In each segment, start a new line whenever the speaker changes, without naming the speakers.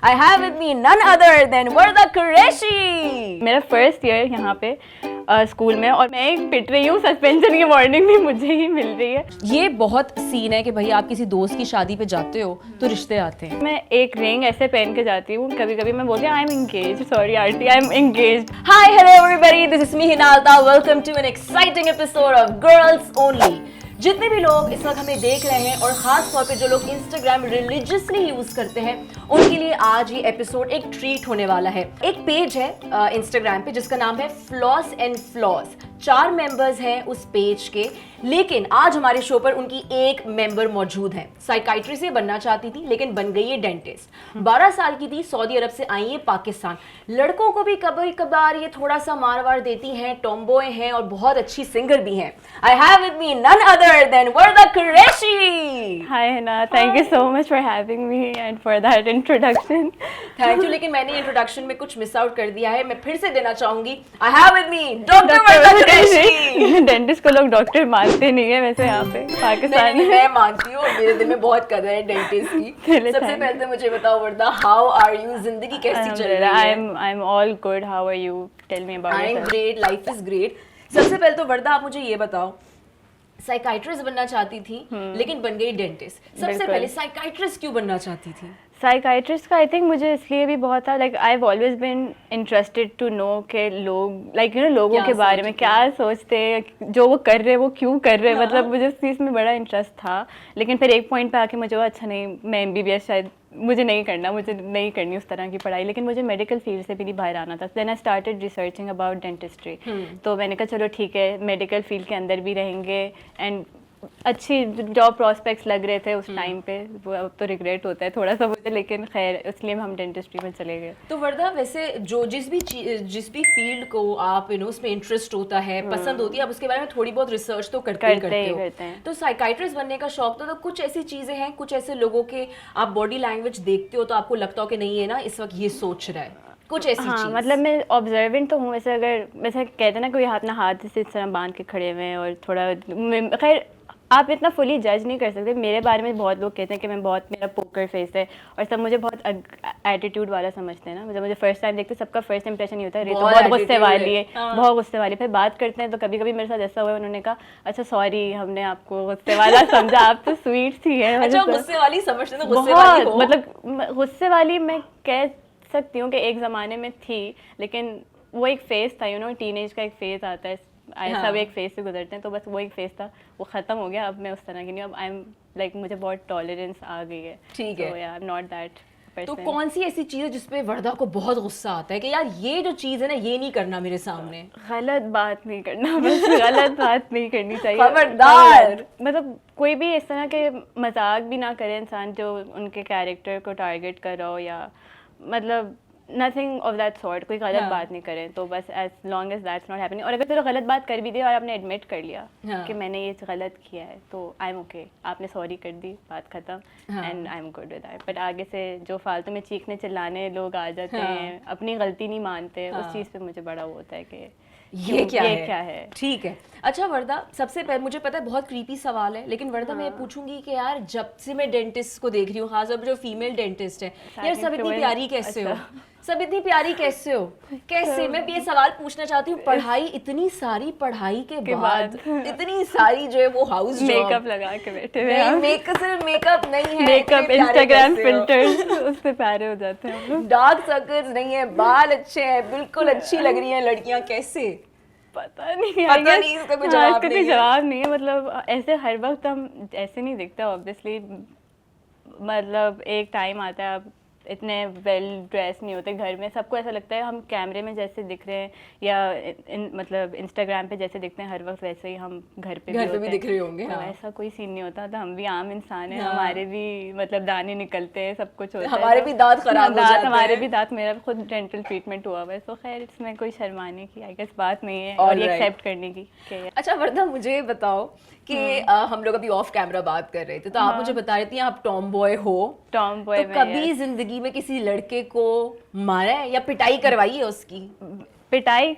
I have with me none other than Warda Qureshi.
मेरा first year यहाँ पे school में और मैं एक पिट रही हूँ, सस्पेंशन की वार्निंग भी मुझे ही मिल रही है।
ये बहुत सीन है कि भाई आप किसी दोस्त की शादी पे जाते हो तो रिश्ते आते हैं।
मैं एक रिंग ऐसे पहन के जाती हूँ, कभी कभी मैं बोलती हूँ I am engage, sorry Aarti I am engage.
Hi, hello everybody, this is me Hinalta. Welcome to an exciting episode of Girls Only. जितने भी लोग इस वक्त हमें देख रहे हैं और खास तौर पे जो लोग इंस्टाग्राम रिलीजियसली यूज करते हैं उनके लिए आज ये एपिसोड एक ट्रीट होने वाला है। एक पेज है इंस्टाग्राम पे जिसका नाम है फ्लॉस एंड फ्लॉस। 4 मेंबर्स हैं उस पेज के, लेकिन आज हमारे शो पर उनकी एक मेंबर मौजूद है। साइकाइट्री से बनना चाहती थी लेकिन बन गई है डेंटिस्ट। 12 साल की थी, सऊदी अरब से आई है पाकिस्तान। लड़कों को भी कभी कभार ये थोड़ा सा मार वार देती हैं, टॉम्बॉय हैं और बहुत अच्छी सिंगर भी हैं। I have with me none other than Warda Qureshi.
Hi Hina, thank you so much for having me and for that introduction.
Thank you, लेकिन मैंने इंट्रोडक्शन में कुछ मिस आउट कर दिया है, मैं फिर से देना चाहूंगी। आई have with me doctor Warda Qureshi.
Dentist को लोग डॉक्टर मानते नहीं है वैसे यहाँ पे पाकिस्तान में।
मैं मानती हूँ, मेरे दिल में बहुत कदर है डेंटिस्ट की। सबसे पहले तो मुझे बताओ वर्दा, हाउ आर यू? जिंदगी कैसी चल रही है?
I am all good, how are you? Tell me about
I am
yourself.
Great, life is great. सबसे पहले तो वर्दा आप मुझे ये बताओ, साइकाइट्रिस्ट बनना चाहती थी लेकिन बन गई डेंटिस्ट। सबसे
बिल्कुल।
पहले साइकाइट्रिस्ट क्यों बनना चाहती थी?
साइकाइट्रिस्ट का आई थिंक मुझे इसलिए भी बहुत था, like I have always been interested to know के लोग लाइक लोगों
क्या
के बारे में
सोचते
क्या सोचते हैं, जो वो कर रहे हैं वो क्यों कर रहे हैं।
हाँ।
मतलब मुझे इस चीज़ में बड़ा इंटरेस्ट था, लेकिन फिर एक पॉइंट पे आके मुझे वो अच्छा नहीं, मैं एमबीबीएस शायद मुझे नहीं करनी करनी उस तरह की पढ़ाई, लेकिन मुझे मेडिकल फील्ड से भी नहीं बाहर आना था। Then I started researching about dentistry. तो मैंने कहा चलो ठीक है, मेडिकल फील्ड के अंदर भी रहेंगे एंड अच्छी जॉब प्रॉस्पेक्ट्स लग रहे थे उस टाइम पे। वो अब तो रिग्रेट होता है थोड़ा सा मुझे, लेकिन खैर इसलिए हम डेंटिस्ट्री में चले गए।
तो वर्दा वैसे जो जिस भी फील्ड को आप उसमें इंटरेस्ट होता है, पसंद होती है, आप उसके बारे में थोड़ी बहुत रिसर्च तो करते हो।
करते हैं।
तो साइकाइट्रिस्ट बनने का शौक तो कुछ ऐसी चीजें हैं, कुछ ऐसे लोगों के आप बॉडी लैंग्वेज देखते हो तो आपको लगता हो कि नहीं है ना इस वक्त ये सोच रहा है, कुछ ऐसी
हाँ,
चीज।
मतलब मैं ऑब्जर्वेंट तो हूँ वैसे। अगर वैसे कहते हैं ना कोई अपना हाथ से इस तरह बांध के खड़े हुए हैं और थोड़ा खैर आप इतना फुली जज नहीं कर सकते। मेरे बारे में बहुत लोग कहते हैं कि मेरा पोकर फेस है और सब मुझे बहुत एटीट्यूड वाला समझते हैं ना। मतलब मुझे फर्स्ट टाइम देखते सबका फर्स्ट इंप्रेशन ये होता है, ये तो बहुत गुस्से वाली है, बहुत गुस्से वाली। फिर बात करते हैं तो कभी कभी मेरे साथ ऐसा हुआ है, उन्होंने कहा अच्छा सॉरी हमने आपको गुस्से वाला समझा, आप तो स्वीट थी है।
अच्छा, गुस्से वाली समझते तो गुस्से वाली हो।
मतलब गुस्से वाली मैं कह सकती हूँ कि एक ज़माने में थी, लेकिन वो एक फेज़ था, टीनेज का एक फेज़ आता है। सब एक फेज से गुजरते हैं, तो बस वो एक फेज था, वो खत्म हो गया। अब मैं उस तरह की नहीं, अब आई एम लाइक मुझे बहुत टॉलरेंस आ गई है।
ठीक है,
I am not that person.
तो कौन सी ऐसी चीज है जिसपे वर्दा को बहुत गुस्सा आता है कि यार ये जो चीज है ना ये नहीं करना मेरे सामने?
गलत बात नहीं करना, बस गलत बात नहीं करनी चाहिए।
खबरदार।
मतलब कोई भी इस तरह के मजाक भी ना करे इंसान जो उनके कैरेक्टर को टारगेट कर रहा हो, या मतलब नथिंग ऑफ दैट सॉर्ट, कोई गलत बात नहीं करें तो बस as long as that's not happening. और अगर चलो गलत बात कर भी दी और आपने एडमिट कर लिया कि मैंने ये गलत किया है तो आई एम ओके, आपने सॉरी कर दी, बात खत्म and I am good with that. But आगे से जो फालतू में चीखने चिल्लाने लोग आ जाते हैं, अपनी गलती नहीं मानते, उस चीज़ पे मुझे बड़ा वो होता है कि
ये क्या है। ठीक है, अच्छा वर्दा, सबसे पहले मुझे पता है बहुत क्रीपी सवाल है, लेकिन वर्दा मैं पूछूंगी कि यार जब से मैं डेंटिस्ट को देख रही हूँ, खासतौर जो फीमेल डेंटिस्ट है, यार सब इतनी प्यारी कैसे हो? सब इतनी प्यारी कैसे हो? कैसे? मैं ये सवाल पूछना चाहती हूँ। पढ़ाई, इतनी सारी पढ़ाई के बाद इतनी सारी जो है वो हाउस
मेकअप लगा के बैठे हुए हैं।
मेकअप सिर्फ मेकअप नहीं है,
मेकअप इंस्टाग्राम फिल्टर्स उससे प्यारे हो जाते हैं हम लोग।
डार्क सर्कल्स नहीं है, बाल अच्छे हैं, बिल्कुल अच्छी लग रही हैं लड़कियां। कैसे?
पता नहीं
इसका कोई जवाब नहीं है।
जवाब नहीं है। मतलब ऐसे हर वक्त हम ऐसे नहीं दिखते ऑब्वियसली। मतलब एक टाइम आता है आप इतने वेल ड्रेस नहीं होते घर में, सबको ऐसा लगता है हम कैमरे में जैसे दिख रहे हैं या मतलब इंस्टाग्राम पे जैसे दिखते हैं हर वक्त, वैसे ही हम घर पे भी
दिख रहे होंगे।
तो ऐसा कोई सीन नहीं होता। तो हम भी आम इंसान हैं, हमारे भी मतलब दाने निकलते हैं, सब कुछ होता है,
हमारे भी दांत खराब हो जाते हैं।
हमारे भी दांत, मेरा खुद डेंटल ट्रीटमेंट हुआ हुआ है, तो खैर इसमें कोई शर्माने की आई गेस बात नहीं है और ये एक्सेप्ट करने की।
अच्छा वर्दा, मुझे बताओ कि हम लोग अभी ऑफ कैमरा बात कर रहे थे, तो आप मुझे बता रही थी आप टॉम बॉय हो।
टॉम बॉय
तो कभी जिंदगी में किसी लड़के को मारा है या पिटाई करवाई है उसकी?
पिटाई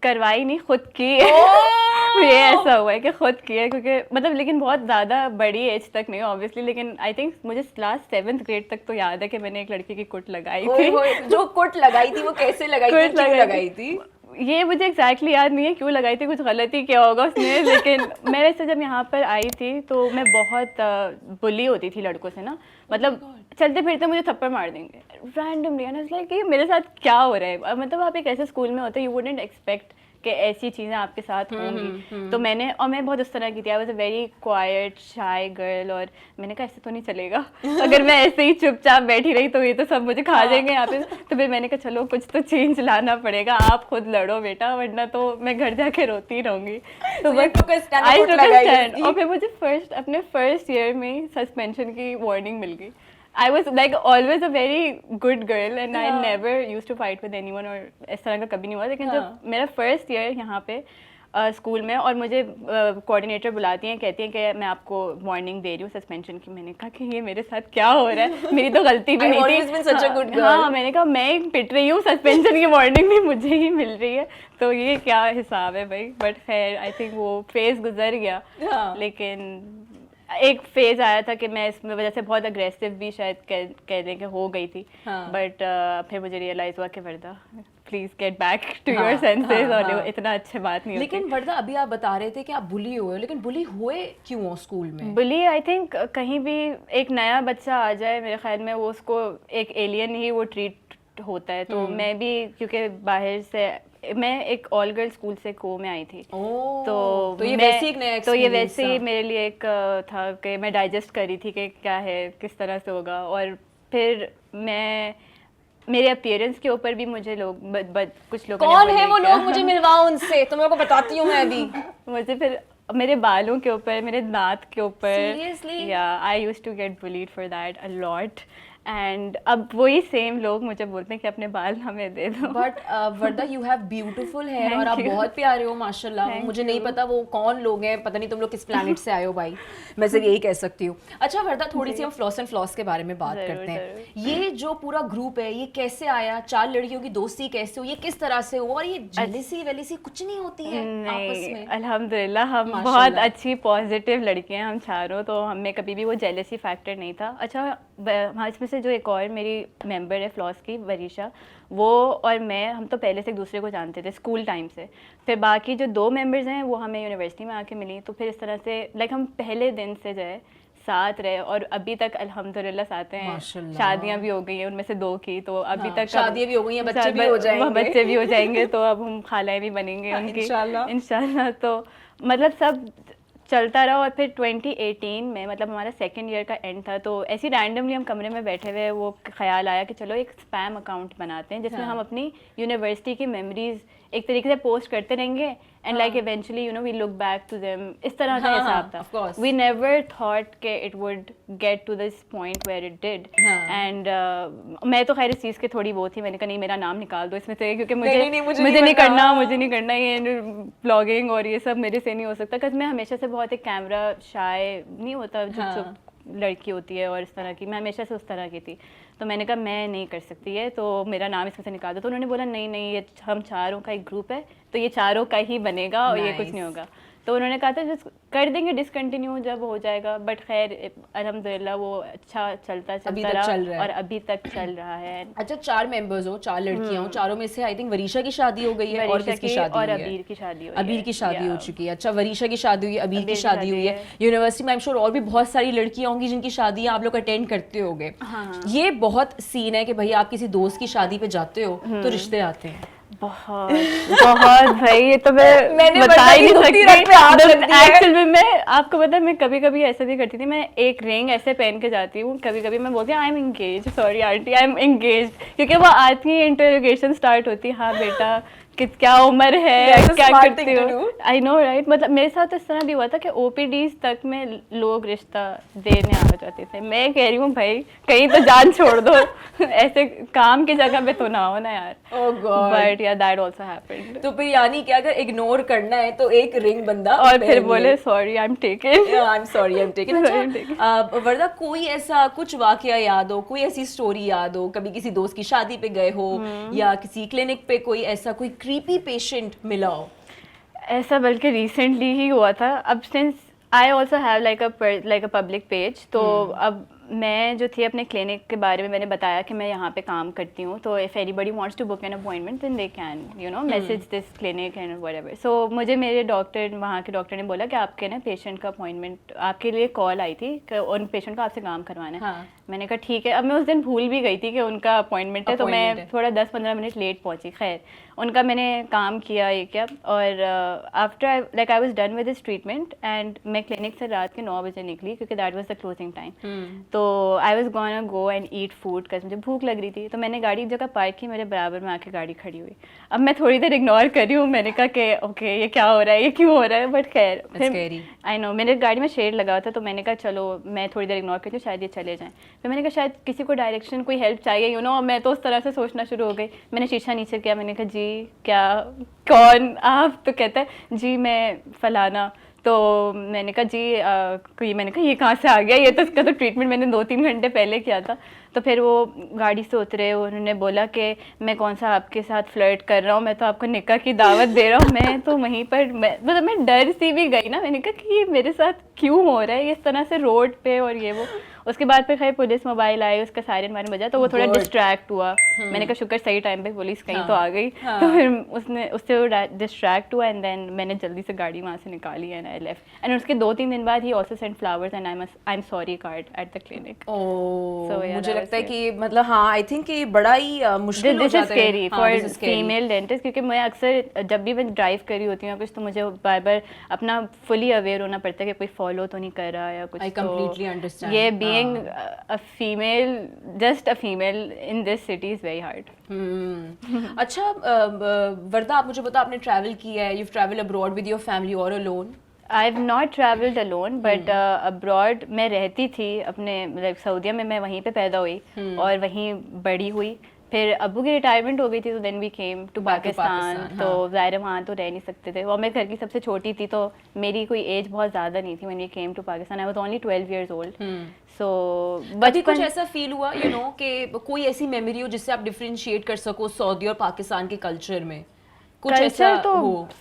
करवाई नहीं, खुद की है। ये ऐसा हुआ है कि खुद की है, क्योंकि मतलब लेकिन बहुत ज़्यादा बड़ी एज तक नहीं ऑब्वियसली, लेकिन आई थिंक मुझे क्लास 7th ग्रेड तक तो याद है कि मैंने एक लड़की की कुट लगाई थी।
जो कुट लगाई थी वो कैसे लगाई थी, क्यों लगाई थी?
ये मुझे एग्जैक्टली याद नहीं है क्यों लगाई थी, कुछ गलती क्या होगा उसने। लेकिन मैं वैसे जब यहाँ पर आई थी तो मैं बहुत बुली होती थी लड़कों से ना, मतलब चलते फिरते मुझे थप्पड़ मार देंगे रैंडमली, एंड इट्स लाइक ये मेरे साथ क्या हो रहा है। मतलब आप एक ऐसे स्कूल में होते यू वुडंट एक्सपेक्ट कि ऐसी चीज़ें आपके साथ होंगी। तो मैं बहुत उस तरह की थी, I was a very quite shy girl, और मैंने कहा ऐसे तो नहीं चलेगा, अगर मैं ऐसे ही चुपचाप बैठी रही तो ये तो सब मुझे खा जाएंगे यहाँ पे। तो फिर मैंने कहा चलो कुछ तो चेंज लाना पड़ेगा, आप खुद लड़ो बेटा, वरना तो मैं घर जाके रोती रहूँगी। तो बस आई टुक अ स्टैंड, और फिर मुझे अपने फर्स्ट ईयर में सस्पेंशन की वार्निंग मिल गई। I was like always a very good girl and I never used to fight with anyone, और इस तरह का कभी नहीं हुआ। लेकिन जब मेरा फर्स्ट ईयर यहाँ पे स्कूल में, और मुझे कोऑर्डिनेटर बुलाती हैं, कहती हैं कि मैं आपको वार्निंग दे रही हूँ सस्पेंशन की। मैंने कहा कि ये मेरे साथ क्या हो रहा है, मेरी तो गलती भी नहीं थी। हाँ, मैंने कहा मैं पिट रही हूँ, सस्पेंशन की वार्निंग भी मुझे ही मिल रही है, तो ये क्या हिसाब है भाई। बट खैर आई थिंक वो फेज गुजर गया। लेकिन एक फेज आया था कि मैं इसमें वजह से बहुत अग्रेसिव भी शायद कह दें कि हो गई थी। बट फिर मुझे रियलाइज हुआ कि Warda please get back to your senses, और इतना अच्छे बात नहीं
लेकिन वर्दा अभी आप बता रहे थे कि आप बुली हुए, लेकिन बुली हुए क्यों हो स्कूल में?
बुली आई थिंक कहीं भी एक नया बच्चा आ जाए, मेरे ख्याल में वो उसको एक एलियन ही वो ट्रीट होता है। तो मैं भी क्योंकि बाहर से, मैं एक ऑल गर्ल स्कूल से को में आई थी, तो
ये वैसे एक नया
तो ये वैसे ही मेरे लिए एक था कि मैं डाइजेस्ट कर रही थी कि क्या है, किस तरह से होगा। और फिर मैं मेरे अपीयरेंस के ऊपर भी मुझे लोग कुछ लोग,
कौन है वो लोग, मुझे मिलवाओ उनसे, तो मैं आपको बताती हूँ मैं अभी।
मुझे फिर मेरे बालों के ऊपर, मेरे दांत के ऊपर,
Seriously?
या I used to get bullied for that a lot. And अब वही सेम लोग मुझे बोलते हैं कि अपने बाल हमें दे दो।
But Warda you have beautiful hair और आप बहुत प्यारे हो माशाल्लाह। मुझे नहीं पता वो कौन लोग हैं, पता नहीं तुम लोग किस प्लैनेट से आए हो भाई, मैं सिर्फ यही कह सकती हूँ। अच्छा वर्दा, थोड़ी सी हम फ्लॉस एंड फ्लॉस के बारे में बात करते हैं। ये जो पूरा ग्रुप है ये कैसे आया, 4 लड़कियों की दोस्ती कैसे हुई, ये किस तरह से हुआ, और ये जेलसी वेलसी कुछ नहीं होती है आपस में?
अल्हम्दुलिल्लाह हम बहुत अच्छी पॉजिटिव लड़कियां, हम चारों, तो हमें कभी भी वो जेलसी फैक्टर नहीं था। अच्छा हाँ, इसमें से जो एक और मेरी मेंबर है फ्लॉस की, वरीशा, वो और मैं, हम तो पहले से एक दूसरे को जानते थे स्कूल टाइम से। फिर बाकी जो 2 मेंबर्स हैं वो हमें यूनिवर्सिटी में आके मिली, तो फिर इस तरह से लाइक हम पहले दिन से जो है साथ रहे, और अभी तक अल्हम्दुलिल्लाह साथ हैं। शादियां भी हो गई हैं उनमें से 2 की, तो अभी तक
शादियां भी हो गई हैं, बच्चे भी हो जाएंगे,
तो अब हम खालाएं भी बनेंगे उनकी इंशाल्लाह। तो मतलब सब चलता रहा। और फिर 2018 में, मतलब हमारा 2nd ईयर का एंड था, तो ऐसे रैंडमली हम कमरे में बैठे हुए वो ख्याल आया कि चलो एक स्पैम अकाउंट बनाते हैं जिसमें हम अपनी यूनिवर्सिटी की मेमोरीज एक तरीके से पोस्ट करते रहेंगे, and like eventually you know we look back to them. इस तरह का हिसाब था। वी नेवर थॉट के it would get to this point where it did. And मैं तो खैर इस चीज़ के थोड़ी वो थी, मैंने कहा नहीं मेरा नाम निकाल दो इसमें से, क्योंकि मुझे नहीं करना ये ब्लॉगिंग और ये सब मेरे से नहीं हो सकता। बिकॉज मैं हमेशा से बहुत एक कैमरा शाय नहीं होता, जो लड़की होती है और इस तरह की, मैं हमेशा से उस तरह की थी। तो मैंने कहा मैं नहीं कर सकती है, तो मेरा नाम इसमें से निकाल दो। तो उन्होंने बोला नहीं ये हम चारों का एक ग्रुप है, तो ये चारों का ही बनेगा और ये कुछ नहीं होगा। तो उन्होंने कहा था कर देंगे डिसकंटिन्यू जब हो जाएगा। बट खैर अल्हम्दुलिल्लाह वो अच्छा चलता रहा और अभी तक चल रहा है।
अच्छा 4 मेंबर्स हो, 4 लड़कियां हो, चारों में से आई थिंक वरीशा की शादी हो गई है और किसकी शादी
और
हुई है?
अबीर की शादी
हो चुकी है। अच्छा वरीशा की शादी हुई है, अबीर की शादी हुई है। यूनिवर्सिटी में आई एम श्योर और भी बहुत सारी लड़कियां होंगी जिनकी शादी आप लोग अटेंड करते होगे। ये बहुत सीन है कि भाई आप किसी दोस्त की शादी पे जाते हो तो रिश्ते आते हैं।
बहुत भाई, ये तो मैंने बता ही नहीं सकती। एक्चुअल में मैं आपको पता है मैं कभी कभी ऐसा भी करती थी, मैं एक रिंग ऐसे पहन के जाती हूँ, कभी कभी मैं बोलती हूँ I am engage, sorry aunty I am engage, क्योंकि वो आती है इंटरोगेशन स्टार्ट होती है, हाँ बेटा क्या उम्र है, क्या करती हो। I know right. मतलब मेरे साथ इस तरह भी हुआ था कि OPDs तक में लोग रिश्ता देने आ जाते थे। मैं कह रही हूँ भाई कहीं तो जान छोड़ दो, ऐसे काम की जगह पे तो ना हो ना यार। बट या दैट आल्सो हैपेंड।
तो फिर यानी कि अगर इग्नोर करना है तो एक रिंग बंदा
और फिर बोले sorry I am taken,
I am sorry I am taken. Warda कोई ऐसा कुछ वाकया याद हो, कोई ऐसी स्टोरी याद हो, कभी किसी दोस्त की शादी पे गए हो या किसी क्लिनिक पे कोई ऐसा कोई क्रीपी पेशेंट मिला हो?
ऐसा बल्कि रिसेंटली ही हुआ था. अब since I also have like a public page, तो अब मैं जो थी अपने क्लिनिक के बारे में मैंने बताया कि मैं यहाँ पे काम करती हूँ, तो if anybody wants to book an appointment then they can message this clinic and whatever. So मुझे मेरे डॉक्टर, वहाँ के डॉक्टर ने बोला कि आपके ना पेशेंट का अपॉइंटमेंट, आपके लिए कॉल आई थी कि उन पेशेंट का आपसे काम करवाना है. हाँ. मैंने कहा ठीक है. अब मैं उस दिन भूल भी गई थी कि उनका अपॉइंटमेंट है, तो मैं थोड़ा 10-15 मिनट लेट पहुँची. खैर उनका मैंने काम किया ये क्या, और after like I was done with this treatment and मैं क्लिनिक से रात के 9 बजे निकली क्योंकि that was the closing time. तो I was gonna go and eat food because मुझे भूख लग रही थी. तो मैंने गाड़ी एक जगह पार्क की, मेरे बराबर में आके गाड़ी खड़ी हुई. अब मैं थोड़ी देर इग्नोर कर रही हूँ, मैंने कहा कि ओके ये क्या हो रहा है, ये क्यों हो रहा है, बट खैर फिर आई नो मेरे गाड़ी में शेड लगा था, तो मैंने कहा चलो मैं थोड़ी देर इग्नोर करती हूँ, शायद ये चले जाएँ. फिर मैंने कहा शायद किसी को डायरेक्शन, कोई हेल्प चाहिए मैं तो उस तरह से सोचना शुरू हो गई. मैंने शीशा नीचे किया, मैंने कहा जी क्या, कौन आप? तो कहता है जी मैं फलाना. तो मैंने कहा जी मैंने कहा ये कहाँ से आ गया, ये तो इसका तो ट्रीटमेंट मैंने 2-3 घंटे पहले किया था. तो फिर वो गाड़ी से उतरे, उन्होंने बोला कि मैं कौन सा आपके साथ फ्लर्ट कर रहा हूँ, मैं तो आपको निकाह की दावत दे रहा हूँ. मैं तो वहीं पर मतलब मैं डर सी भी गई ना, मैंने कहा कि ये मेरे साथ क्यों हो रहा है इस तरह से रोड पे और ये वो. उसके बाद फिर खैर पुलिस मोबाइल आई, उसका सायरन वायरन बजा, तो वो थोड़ा डिस्ट्रैक्ट हुआ. मैंने कहा शुक्र सही टाइम पे पुलिस कहीं तो आ गई. तो फिर उससे वो डिस्ट्रैक्ट हुआ एंड देन मैंने जल्दी से गाड़ी वहाँ से निकाली एंड आई लेफ्ट. एंड उसके 2-3 दिन बाद he also send flowers and I am sorry card at the clinic.
मुझे लगता है कि मतलब हाँ आई थिंक ये बड़ा ही मुश्किल हो जाता है.
This is scary for female dentist, क्योंकि मैं अक्सर जब भी मैं ड्राइव कर रही होती हूँ कुछ, तो मुझे बार बार अपना फुली अवेयर होना पड़ता है कि कोई फॉलो तो नहीं कर रहा या कुछ.
I completely understand.
ये being a female, just a female in this city is very hard.
अच्छा वर्दा, आप मुझे बताओ, आपने ट्रैवल किया है, you travel abroad with your family और alone?
I have not travelled alone, but abroad मैं रहती थी अपने, लाइक सऊदीया में मैं वहीं पे पैदा हुई और वहीं बड़ी हुई. फिर अबू की रिटायरमेंट हो गई थी, तो then we came to Pakistan. तो ज़ाहिर वहाँ तो रह नहीं सकते थे, और मैं घर की सबसे छोटी थी, तो मेरी कोई एज बहुत ज़्यादा नहीं थी when we came to Pakistan. I was only 12 years old. So
बचपन कुछ ऐसा फील हुआ कि कोई ऐसी मेमोरी हो जिससे आप डिफरेंशिएट कर सको सऊदी और पाकिस्तान के कल्चर में? कुछ
कल्चर तो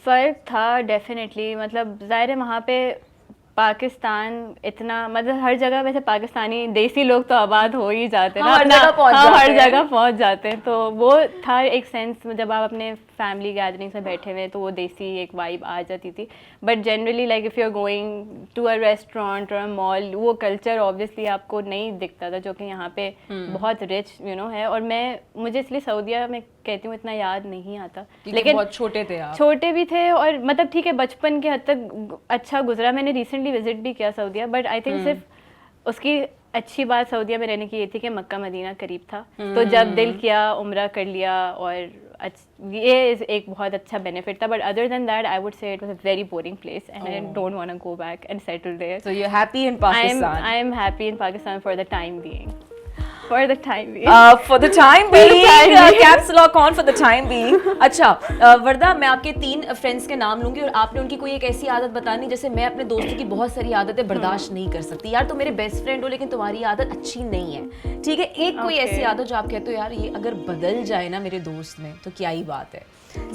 फ़र्क था डेफिनेटली. मतलब ज़ाहिर है वहाँ पे पाकिस्तान इतना, मतलब हर जगह वैसे पाकिस्तानी देसी लोग तो आबाद हो ही जाते हैं ना, हर जगह पहुँच जाते हैं. तो वो था एक सेंस, जब आप अपने फैमिली गैदरिंग्स में बैठे हुए तो वो देसी एक वाइब आ जाती थी. But generally like if you are going to a restaurant और अ मॉल, वो कल्चर ऑब्वियसली आपको नहीं दिखता था, जो कि यहाँ पे बहुत रिच है. और मुझे इसलिए सऊदीया में कहती हूँ इतना याद नहीं आता, लेकिन
बहुत छोटे थे आप.
छोटे भी थे, और मतलब ठीक है बचपन के हद तक अच्छा गुजरा. मैंने रिसेंटली विजिट भी किया सऊदीया, बट आई थिंक सिर्फ उसकी अच्छी बात सऊदीया में रहने की ये थी कि मक्का मदीना करीब था, तो जब दिल किया उम्रा कर लिया, और ये एक बहुत अच्छा बेनिफिट था. But other than that I would say it was a very boring place and I don't want to go back and settle there.
So you are happy in Pakistan?
I am happy in Pakistan for the time being. For the time being.
For the time being. Caps lock on for the time being. अच्छा वर्दा, मैं आपके 3 friends के नाम लूंगी और आपने उनकी कोई एक ऐसी आदत बतानी, जैसे मैं अपने दोस्तों की बहुत सारी आदतें बर्दाश्त नहीं कर सकती. यार तुम मेरे बेस्ट फ्रेंड हो लेकिन तुम्हारी आदत अच्छी नहीं है, ठीक है? एक कोई ऐसी आदत जो आप कहते हो यार ये अगर बदल जाए ना मेरे दोस्त में तो क्या ही बात है.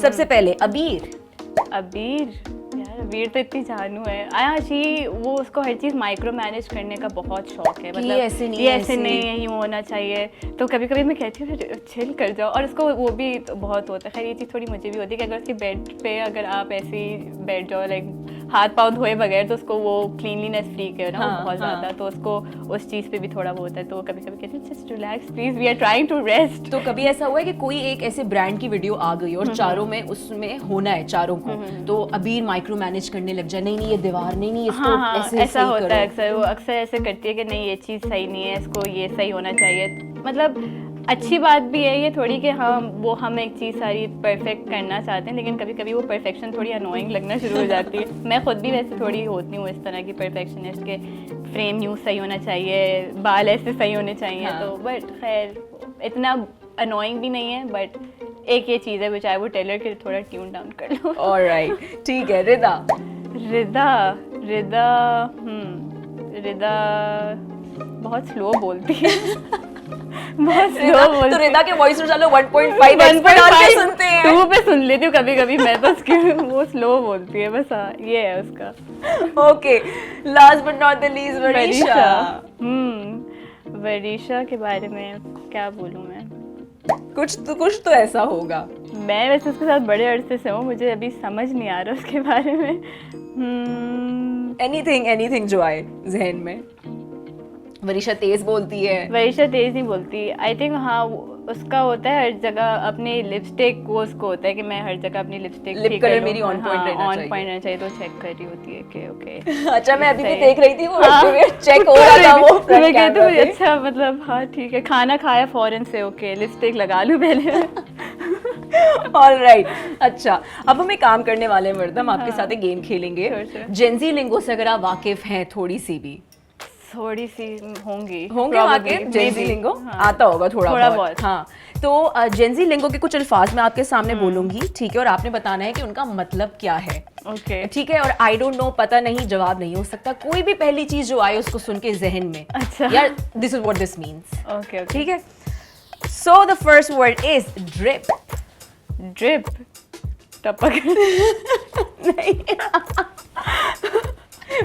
सबसे पहले अबीर.
यार अबीर तो इतनी जानू है. आशी वो उसको हर चीज़ माइक्रो मैनेज करने का बहुत शौक है. मतलब ये ऐसे नहीं है, यूँ होना चाहिए. तो कभी कभी मैं कहती हूँ चिल कर जाओ, और उसको वो भी तो बहुत होता है. खैर ये चीज़ थोड़ी मुझे भी होती है कि अगर उसकी बेड पे अगर आप ऐसे ही बैठ जाओ लाइक हाथ पाँव धोए बगैर, तो उसको वो क्लीनलीनेस फ्रीक है ना बहुत ज़्यादा, तो उसको उस चीज़ पे भी थोड़ा वो होता है. तो कभी कभी कहती हूँ just relax please, we are trying to rest.
तो कभी ऐसा हुआ है कि कोई एक ऐसे ब्रांड की वीडियो आ गई और चारों में उसमें होना है चारों को, तो अबीर माइक्रो मैनेज करने लग जाए, नहीं ये दीवार नहीं इसको
ऐसा होता है अक्सर. वो अक्सर ऐसे करती है कि नहीं ये चीज़ सही नहीं है, इसको ये सही होना चाहिए. मतलब अच्छी बात भी है ये थोड़ी कि हम एक चीज़ सारी परफेक्ट करना चाहते हैं, लेकिन कभी कभी वो परफेक्शन थोड़ी अनोइंग लगना शुरू हो जाती है. मैं खुद भी वैसे थोड़ी होती हूँ इस तरह की परफेक्शनिस्ट के, फ्रेम यूँ सही होना चाहिए, बाल ऐसे सही होने चाहिए. तो बट खैर इतना अनोइंग भी नहीं है, बट एक ये चीज़ है विच आई वुड टेल हर कि थोड़ा ट्यून डाउन कर लो.
ऑलराइट, ठीक है. रिदा बहुत स्लो बोलती है.
बहुत स्लो
तो
बोलती
रिदा के वॉइस में चलो 1.5 एक्स पे डाल के सुनते हैं।
2 पे सुन लेती हूँ कभी कभी मैं, बस वो स्लो बोलती है बस। हाँ, ये है उसका।
Okay, last but not the least, Varisha.
Varisha के बारे में क्या बोलूँ मैं?
कुछ तो ऐसा होगा।
मैं वैसे उसके साथ बड़े अरसे से हूँ, मुझे अभी समझ नहीं आ रहा उसके बारे में।
एनीथिंग जो आए जहन में। वरीशा तेज बोलती है।
वरीशा तेज नहीं बोलती, आई थिंक। हाँ, उसका होता है हर जगह अपने लिपस्टिक, वो उसको होता है कि मैं हर जगह अपनी लिपस्टिक
लिप कलर मेरी ऑन पॉइंट रहना चाहिए।
ऑन पॉइंट रहना चाहिए, तो चेक कर रही होती है कि ओके।
अच्छा, मैं अभी भी
सही।
देख रही थी वो
हाँ।
चेक हो रहा था वो
मैं
फ्रंट
कहती
कैमरा
हूँ
पे।
अच्छा, मतलब हाँ ठीक है, खाना खाया फौरन से ओके लिपस्टिक लगा लूँ पहले।
ऑलराइट, अच्छा अब हम एक काम करने वाले हैं मर्दम, आपके साथ एक गेम खेलेंगे।
Sure.
जेंजी लिंगो से अगर आप वाकिफ हैं थोड़ी सी भी,
थोड़ी सी होंगे
वाकिफ जेंजी लिंगो आता होगा थोड़ा बहुत। हाँ, तो जेंजी लिंगो के कुछ अल्फाज मैं आपके सामने बोलूंगी, ठीक है, और आपने बताना है कि उनका मतलब क्या है।
ओके
ठीक है, और आई डोंट नो, पता नहीं, जवाब नहीं हो सकता, कोई भी पहली चीज जो आए उसको सुन के जहन में,
अच्छा।
यार this is what this means.
Okay
ठीक है, so the first word is drip.
Drip, टपक।
नहीं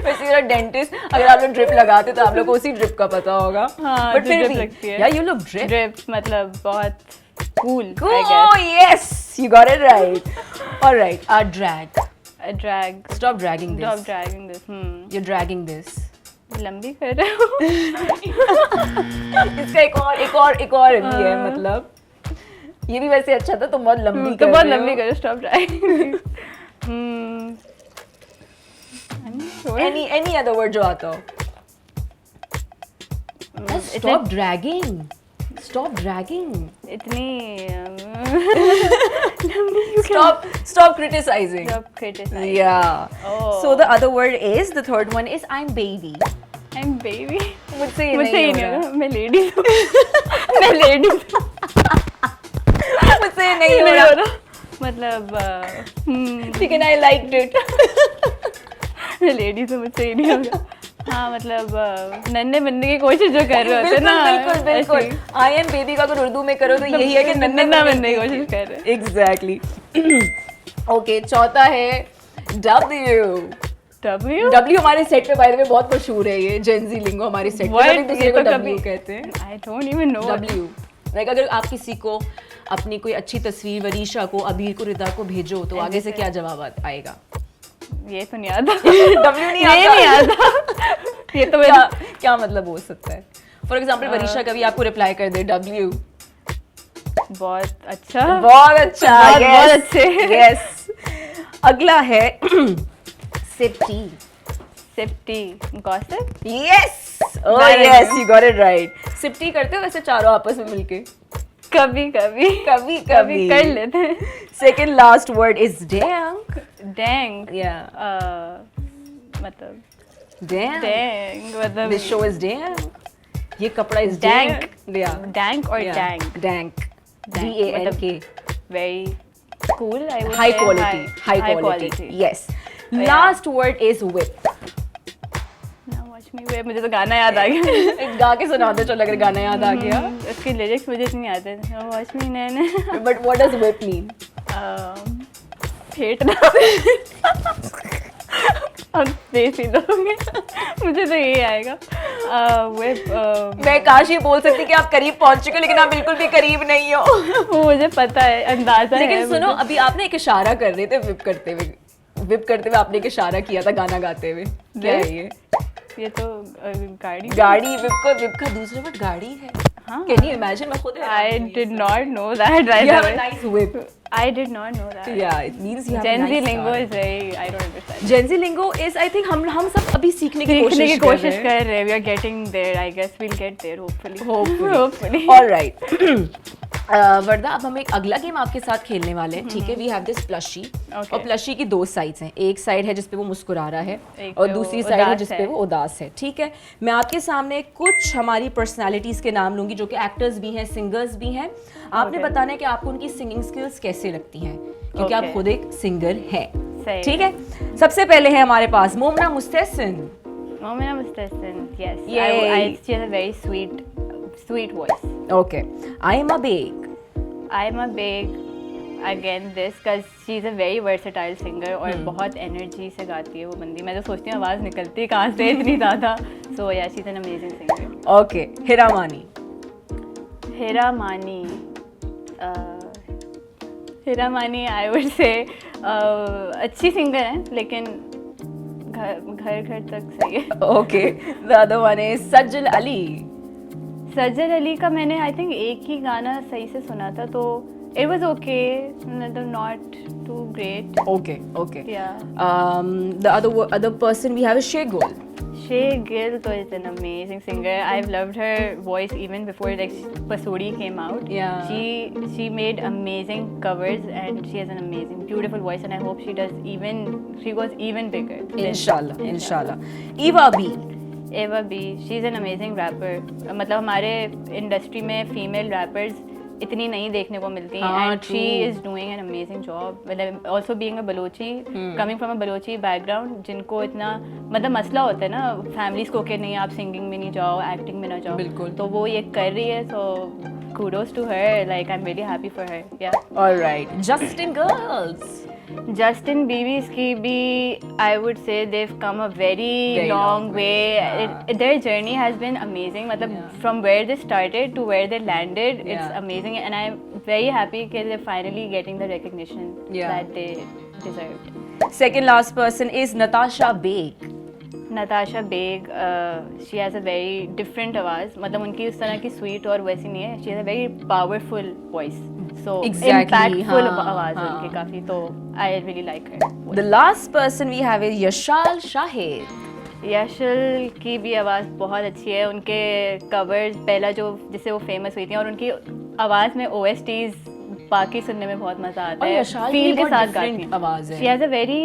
वैसे you're a dentist, अगर आप लोग ड्रिप लगाते तो आप लोग को उसी ड्रिप का पता होगा।
हाँ,
बट
जो
फिर
drip
भी
लगती है।
यार यू लुक ड्रिप।
ड्रिप मतलब बहुत cool.
Oh yes, you got it right. All right, drag.
Drag,
Stop dragging this.
Stop dragging this.
You're dragging this.
लंबी कर रहे हो।
इसका एक और भी है, मतलब ये भी वैसे अच्छा था, तुम बहुत लंबी
तो
कर
बहुत
रहे हो।
लंबी करो, stop dragging.
Any other word जो आता हो। Stop dragging. Stop dragging.
इतनी
Stop criticizing.
Stop criticize.
Yeah.
Oh.
So the other word is, the third one is I'm baby.
I am baby.
मुझसे ये
मुझसे
नहीं
ही
हो
नहीं
रहा।
होगा, मैं लेडी हूँ। मैं लेडी हूँ।
मुझसे ये नहीं हो रहा।
मतलब
लेकिन I liked it.
मैं लेडी हूँ, मुझसे ही नहीं होगा। हाँ, मतलब नन्हे बनने की कोशिश जो कर रहे होते हैं ना,
बिल्कुल। I am baby का अगर उर्दू में करो तो यही है कि
नन्हा बनने की कोशिश कर रहे हैं।
Exactly. Okay, चौथा है W. W हमारे सेट पे बाय द वे बहुत मशहूर है, ये जेंजी लिंगो हमारे सेट पे
What?
एक दूसरे
ये
को
तो
W
कभी-
कहते हैं।
I don't even know.
W. Like अगर आप किसी को अपनी कोई अच्छी तस्वीर वरीशा को, अबीर को, रिदा को भेजो तो आगे से क्या जवाब आएगा?
ये तो नहीं आता।
W नहीं
ये
आता।
नहीं आता। ये तो
क्या मतलब हो सकता है? फॉर एग्जाम्पल वरीशा कभी आपको रिप्लाई कर दे W,
बहुत अच्छा।
बहुत अच्छा,
बहुत अच्छे।
यस। अगला है सिप्टी।
सिप्टी, gossip.
Yes, oh
Very
yes,
good.
You got it right. सिप्टी करते हो वैसे चारों आपस में मिलके?
कभी कभी
कभी
कभी कर लेते हैं।
Second last word is dang.
Dang,
या
मतलब
डैंग,
डैंग मतलब
दिस शो इज डैंग, ये कपड़ा इज
Dank.
डैंग। या
डैंक और dang,
dank, DANK,
very cool. I would
high quality, yes. Last word is whip.
Now watch me whip, मुझे तो गाना याद आ गया।
गा के सुना दो, चलो अगर गाना याद आ गया।
उसके लिरिक्स मुझे नहीं आते। Watch me nae nae
But what does whip mean?
फेंटना। अब देसी लोगे, मुझे तो यही आएगा। whip,
मैं काश ये बोल सकती कि आप करीब पहुंच चुके हो, लेकिन आप बिल्कुल भी करीब नहीं हो।
वो मुझे पता है, अंदाजा है।
लेकिन सुनो, अभी आपने एक इशारा कर रहे थे विप करते हुए आपने एक इशारा किया था गाना गाते हुए, क्या है ये?
ये तो गाड़ी।
गाड़ी। विप का दूसरा वर्ड गाड़ी है।
हाँ।
Can you imagine? मैं खुद
I did not know that right
You have a
away.
nice whip.
I did not know that.
Yeah, it means you have a
Gen Z
nice
lingo
car.
is very, I don't understand.
Gen Z lingo is, I think हम सब अभी सीखने की
सीखने की कोशिश
कर रहे
कर रहे हैं. We are getting there. I guess we'll get there hopefully.
Hopefully.
Hopefully.
All right. वर्दा, अब हम एक अगला गेम आपके साथ खेलने वाले हैं, ठीक है? We have this plushie.
Okay.
और प्लशी की दो साइड्स हैं, एक साइड है जिसपे वो मुस्कुरा रहा है
एक
और
पे
दूसरी
वो
साइड है
उदास
जिसपे
है।
वो उदास है, ठीक है? मैं आपके सामने कुछ हमारी पर्सनालिटीज के नाम लूंगी जो कि एक्टर्स भी हैं, सिंगर्स भी हैं। आपने
Okay.
बताना है कि आपको उनकी सिंगिंग स्किल्स कैसे लगती हैं, क्योंकि आप
Okay.
खुद एक सिंगर हैं,
सही।
ठीक है? सबसे पहले है हमारे पास मोमना मुस्तहसिन।
Momina Mustahsin, yes.
Yay.
She has a very sweet sweet voice.
Okay. I'm a big.
I'm a big again this because she's a very versatile singer और बहुत energy से गाती है वो बंदी. मैं तो सोचती हूँ आवाज़ निकलती कहाँ से इतनी ज़्यादा. So yeah, she's an amazing singer.
Okay. Hira Mani.
Hira Mani. Hira Mani I would say अच्छी singer है लेकिन घर तक सही है.
Okay. The other one is Sajjal Ali.
सज्जल अली का मैंने आई थिंक एक ही गाना सही से सुना था तो it was okay, not too great.
Okay.
Yeah.
The other person we have is Shay Gol.
Shay Gill तो is an amazing singer. I've loved her voice even before like Pasuri came out.
Yeah.
She made amazing covers and she has an amazing, beautiful voice and I hope she goes even bigger.
Inshallah. Eva B.
Eva B, she's an amazing rapper. मतलब हमारे industry में female rappers इतनी नहीं देखने को मिलती हैं and she is doing an amazing job. मतलब also being a Balochi, coming from a Balochi background, जिनको इतना मतलब मसला होता है ना फैमिलीज को कि नहीं आप सिंगिंग में नहीं जाओ, एक्टिंग में ना जाओ,
बिल्कुल.
तो वो ये कर रही है so kudos to her. Like I'm really happy for her. Yeah.
All right. Justin Girls.
Justin Bieber's की भी I would say they've come a very long way.
Yeah.
Their journey has been amazing. मतलब from where they started to where they landed, it's amazing and I'm very happy that they're finally getting the recognition that they deserved.
Second last person is Natasha Baig.
Natasha Baig, she has a very different आवाज़. मतलब उनकी उस तरह की sweet और वैसी नहीं है. She has a very powerful voice. So impactful आवाज़ है उनकी काफ़ी. तो I really like her.
The last person we have is Yashal Shahid.
Yashal की भी आवाज़ बहुत अच्छी है. उनके कवर्स पहला जो जिससे वो फेमस हुई थी और उनकी आवाज़ में OSTs बाकी सुनने में बहुत मज़ा आता है. फील के साथ गाती है. She has a very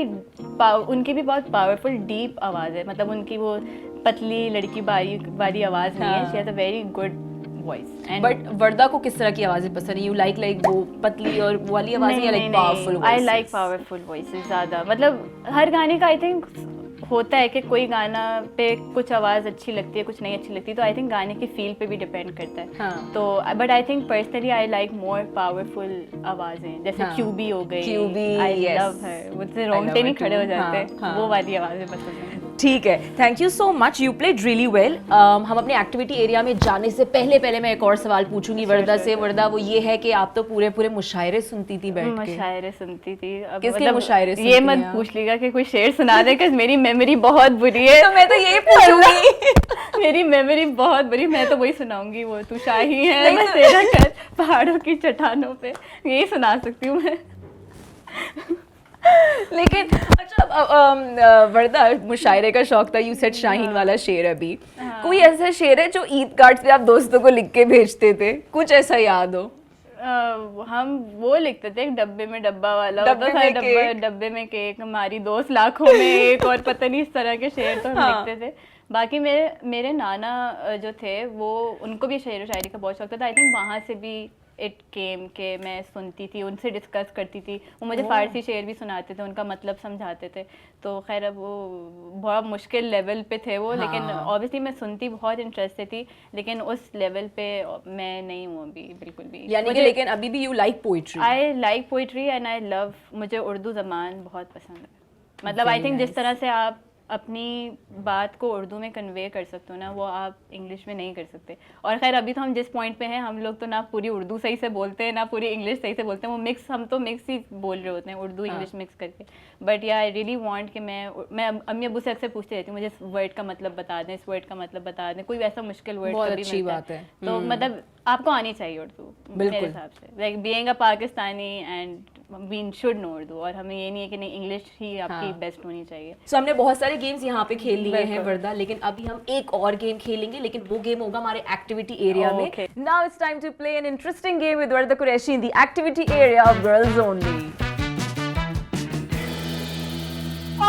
उनकी भी बहुत पावरफुल डीप आवाज़ है. मतलब उनकी वो पतली लड़की वाली आवाज़ नहीं है. She has a very good voice.
But वर्दा को किस तरह की आवाज़ें पसंद है? You like वो पतली और वाली आवाज़ें या like powerful voices?
I like powerful voices ज़्यादा. मतलब हर गाने का I think होता है कि कोई गाना पे कुछ आवाज़ अच्छी लगती है कुछ नहीं अच्छी लगती, तो आई थिंक गाने की फील पे भी डिपेंड करता है.
हाँ.
तो but I think personally I like more powerful आवाज़ें जैसे क्यूबी हो गई. आई लव हर. मुझसे रोंगटे नहीं खड़े हो जाते. वो वाली आवाज़ें पसंद है.
ठीक है, thank you so much. You played really well. हम अपने एक्टिविटी एरिया में जाने से पहले मैं एक और सवाल पूछूंगी वर्दा से. वर्दा, वो ये है कि आप तो पूरे मुशायरे सुनती थी बैठ के.
मुशायरे सुनती थी.
किसके मुशायरे सुनती?
ये मत पूछ लीजिएगा कि कोई शेर सुना दे कि मेरी मेमोरी बहुत बुरी है.
तो मैं तो यही पूछूंगी.
मेरी मेमोरी बहुत बुरी. मैं तो वही सुनाऊंगी, वो तू शाही है मैं तेरा घर पहाड़ों की चट्टानों पे, यही सुना सकती हूँ मैं.
लेकिन अच्छा वर्दा, मुशायरे का शौक था. यू सेड शाहीन वाला शेर. अभी कोई ऐसा शेर है जो ईद कार्ड पे आप दोस्तों को लिख के भेजते थे? कुछ ऐसा याद हो?
हम वो लिखते थे एक डब्बे में डब्बा वाला, डब्बे में केक, हमारी 2 लाखों में एक, और पता नहीं इस तरह के शेर तो हम लिखते थे. बाकी मेरे नाना जो थे वो उनको भी शेर व शायरी का बहुत शौक था. आई थिंक वहाँ से भी इट केम के मैं सुनती थी, उनसे डिस्कस करती थी. वो मुझे फारसी शेर भी सुनाते थे, उनका मतलब समझाते थे. तो खैर अब वो बहुत मुश्किल लेवल पे थे वो. लेकिन ऑब्वियसली मैं सुनती बहुत इंटरेस्ट से थी, लेकिन उस लेवल पे मैं नहीं हूँ अभी बिल्कुल भी.
यानी कि लेकिन अभी भी you like poetry?
I like poetry and I love, मुझे उर्दू ज़बान बहुत पसंद है. मतलब आई थिंक जिस तरह से आप अपनी बात को उर्दू में कन्वे कर सकते हो ना, वो आप इंग्लिश में नहीं कर सकते. और खैर अभी तो हम जिस पॉइंट पे हैं, हम लोग तो ना पूरी उर्दू सही से बोलते हैं ना पूरी इंग्लिश सही से बोलते हैं. वो मिक्स, हम तो मिक्स ही बोल रहे होते हैं, उर्दू इंग्लिश मिक्स करके. बट या आई रियली वांट कि मैं अम्मी अब्बू से अक्सर पूछती रहती हूँ, मुझे इस वर्ड का मतलब बता दें, इस वर्ड का मतलब बता दें. कोई वैसा मुश्किल वर्ड
बहुत अच्छी बात है.
तो मतलब आपको आनी चाहिए उर्दू मेरे हिसाब से. Like being a Pakistani and we should know Urdu. और हमें ये नहीं है कि नहीं इंग्लिश ही आपकी बेस्ट होनी चाहिए.
सो हमने बहुत सारे गेम्स यहाँ पे खेल लिए हैं वर्दा, लेकिन अभी हम एक और गेम खेलेंगे, लेकिन वो गेम होगा हमारे एक्टिविटी एरिया में. Now it's time to play an interesting game with Warda Qureshi in the activity area of girls only.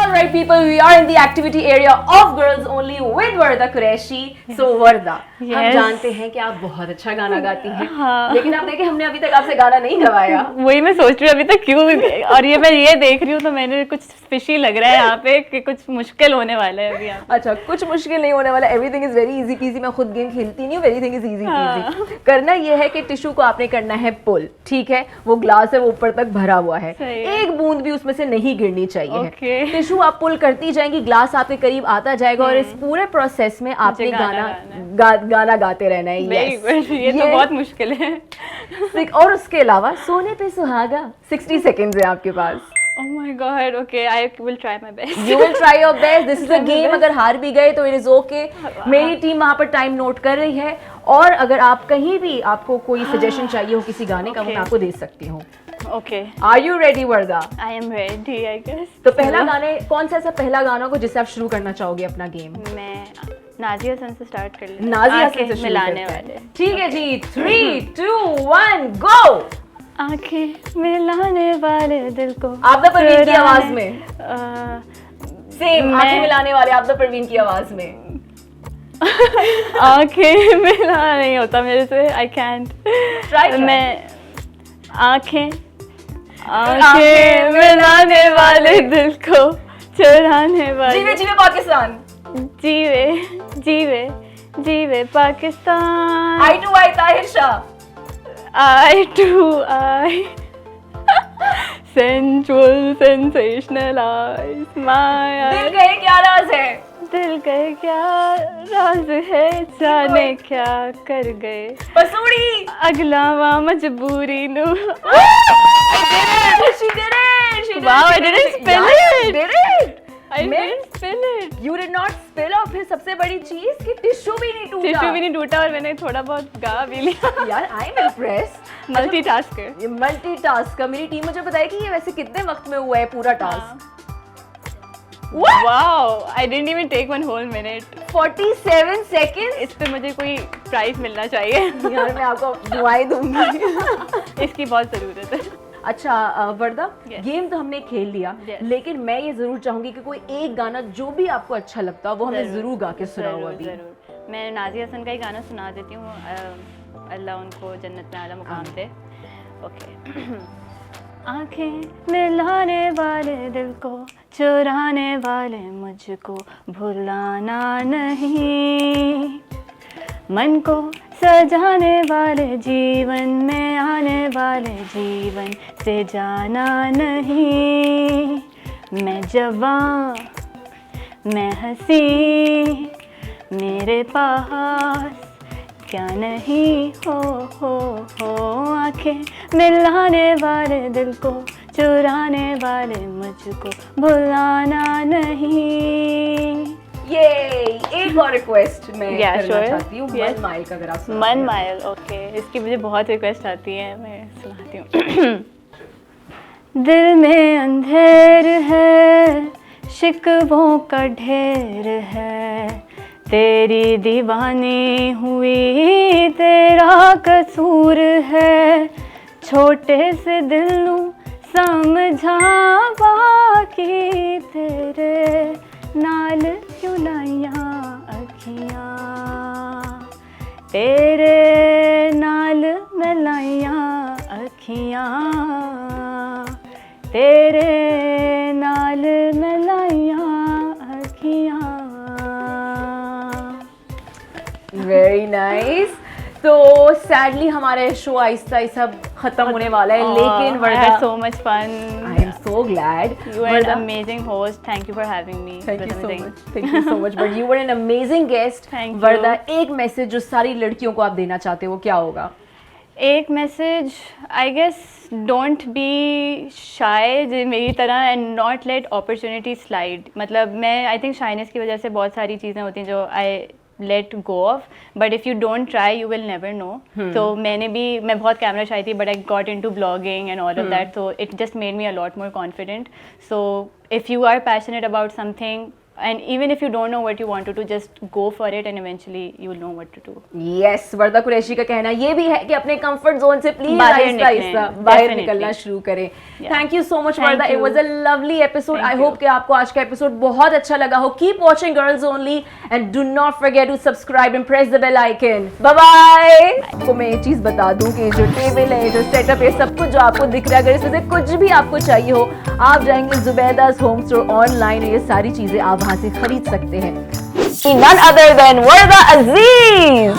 All right, people, we are in the activity area of Girls Only with Varda Qureshi. So Varda, हम
Yes.
जानते हैं कि आप बहुत अच्छा गाना गाती हैं,
हाँ।
लेकिन आप देखें हमने अभी तक आपसे गाना नहीं गवाया.
वही मैं सोच रही हूँ अभी तक क्यों, और मैं ये देख रही हूँ तो मैंने कुछ फिशी लग रहा है यहाँ पे कि कुछ मुश्किल होने वाला है अभी यहाँ पे।
अच्छा, कुछ मुश्किल नहीं होने वाला. Everything is very easy PG. मैं खुद गेम खेलती नहीं हूँ. Everything is easy PG. करना ये है कि टिश्यू को आपने करना है पुल. ठीक है, वो ग्लास है, वो ऊपर तक भरा हुआ है,
सही है।
एक बूंद भी उसमें से नहीं गिरनी चाहिए.
Okay.
टिश्यू आप पुल करती जाएंगी, ग्लास आपके करीब आता जाएगा और इस पूरे प्रोसेस में आपने गाना गाते रहना है.
Very
Yes.
गुड, ये तो बहुत मुश्किल है।
और उसके अलावा सोने पे सुहागा 60 सेकेंड्स है आपके पास.
Oh my god, okay, I will try my best.
You will try your best. This is a game. अगर हार भी गए तो it is okay. मेरी टीम वहाँ पर टाइम नोट कर रही है, और अगर आप कहीं भी आपको कोई सजेशन चाहिए हो किसी गाने का, वो मैं
Okay.
आपको दे सकती हूँ.
Okay,
Are you ready, Warda?
I am ready, I guess.
तो पहला गाने कौन सा ऐसा पहला गाना को जिससे आप शुरू करना चाहोगे अपना गेम?
मैं नाजिया हसन से स्टार्ट कर लेती हूँ।
नाजिया
आंखें
हसन से शुरू
मिलाने
करते हैं.
वाले।
ठीक है जी. 3, 2, 1, go.
आंखें मिलाने वाले दिल को
आपदा परवीन की आवाज
चुराने-
में.
मैं-
सेम आंखें मिलाने वाले आपदा परवीन की आवाज में.
आंखें मिला नहीं होता मेरे से, आई कैंट.
Try.
मैं आंखें आंखें मिलाने वाले दिल को चुराने वाले
जीवे जीवे पाकिस्तान.
जीवे जीवे जीवे Pakistan.
Eye to eye Tahir Shah.
I to I sensual sensational eyes my
दिल
eyes.
कहे क्या राज है.
दिल कहे क्या राज है, जाने क्या कर गए
पसूड़ी.
अगलावा मजबूरी नु.
She did it. She did
Wow,
it.
I didn't spill
Yeah,
it.
you did it.
I
मैं-
didn't spill it.
You did not spill. और फिर सबसे बड़ी चीज कि टिश्यू भी नहीं टूटा.
टिश्यू भी नहीं टूटा और मैंने थोड़ा बहुत गा भी लिया.
यार आई एम इम्प्रेस्ड.
मल्टीटास्कर.
ये मल्टीटास्क का. मेरी टीम मुझे बताया कि ये वैसे कितने वक्त में हुआ है पूरा task.
Wow, I didn't even take one whole minute.
47 second.
इस पे मुझे कोई प्राइज मिलना चाहिए.
यार मैं आपको दुआएं दूंगी.
इसकी बहुत जरूरत है.
अच्छा वर्दा,
Yes.
गेम तो हमने खेल लिया,
Yes.
लेकिन मैं ये जरूर चाहूंगी कि कोई एक गाना जो भी आपको अच्छा लगता हो वो हमें जरूर गा के सुनाओ
जरूर,
अभी.
जरूर. मैं नाजिया हसन का ही गाना सुना देती हूँ. अल्लाह उनको जन्नत में आला मुकाम दे. ओके. आंखें मिलाने वाले दिल को चुराने वाले मुझको भुलाना नहीं. मन को सजाने वाले जीवन में आने वाले जीवन से जाना नहीं. मैं जवान मैं हंसी मेरे पास क्या नहीं हो आंखें मिलाने वाले दिल को चुराने वाले मुझको भुलाना नहीं.
ये एक और रिक्वेस्ट मैं
Yeah,
करना
sure.
चाहती हूँ.
Yes.
मन माइल का अगर आप सुना
मन
दें.
माइल. ओके, इसकी मुझे बहुत रिक्वेस्ट आती है, मैं सुनाती हूँ. दिल में अंधेर है, शिकवों का ढेर है, तेरी दीवानी हुई तेरा कसूर है. छोटे से दिल नू समझा बाकी तेरे नाल क्यों लाइया अखियां. तेरे नाल मैं लाइया अखियां. तेरे नाल मैं लाइया अखियां.
Very nice. तो सैडली हमारे शो आहिस्ता आहिस्ता खत्म होने वाला है, लेकिन
I
Warda
had so much fun.
I am so glad.
You were an amazing host. Thank you for having me.
Thank
It
you
was
so
amazing.
much. Thank you so much. But you were an amazing guest.
Thank you.
वर्दा, एक message जो सारी लड़कियों को आप देना चाहते हो, क्या होगा?
एक message, I guess don't be shy मेरी तरह and not let opportunity slide. मतलब मैं आई थिंक शाइनेस की वजह से बहुत सारी चीज़ें होती हैं जो I let go of, but if you don't try you will never know. तो मैं बहुत कैमरा शाई थी, but I got into blogging and all of that, so it just made me a lot more confident. So if you are passionate about something, And even if you don't know what you want to do, just go for it and eventually you'll know what to do.
Yes, Warda Qureshi का कहना ये भी है कि अपने comfort zone से please
बाहर
आहिस्ता
निकलें,
आहिस्ता बाहर
definitely.
निकलना शुरू करें.
Yeah.
Thank you so much
Thank
Warda, it
you.
Was a lovely episode. I
Thank
hope
you.
कि आपको आज का एपिसोड बहुत अच्छा लगा हो. Keep watching girls only and do not forget to subscribe and press the bell icon. Bye bye. आपको मैं ये चीज बता दूं कि जो टेबल है, जो सेटअप है, सब कुछ जो आपको दिख रहा है, अगर इसमें से कुछ भी आपको चाहिए हो, आप जाएंगे जुबैदा's होम स्टोर ऑनलाइन, ये सारी चीजें आप वहां से खरीद सकते हैं. None other than Warda Aziz.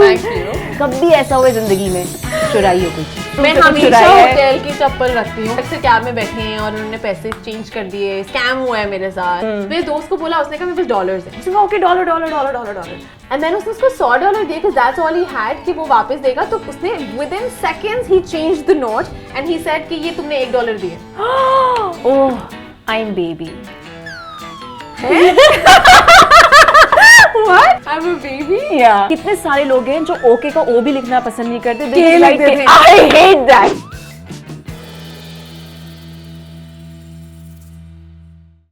Thank you.
कभी ऐसा हुआ जिंदगी में चुराई हो कुछ?
मैं
तुमसे कुछ
हमेशा
चुराया है?
होटल की चप्पल रखती हूँ. अक्सर कैब में बैठे हैं और उन्होंने पैसे चेंज कर दिए, स्कैम हुआ है मेरे साथ. मेरे दोस्त को बोला, उसने कहा मेरे पास डॉलर्स है. उसने कहा ओके डॉलर. एंड मैंने उसको $100 दिए because that's all he had कि वो वापस देगा. तो उसने within seconds he changed the note and he said कि ये तुमने $1 दिए.
Oh, I'm baby.
What? I'm a baby?
Yeah. कितने सारे लोग हैं जो ओके का ओ भी लिखना पसंद नहीं करते.
के लिखते थे.
I hate that.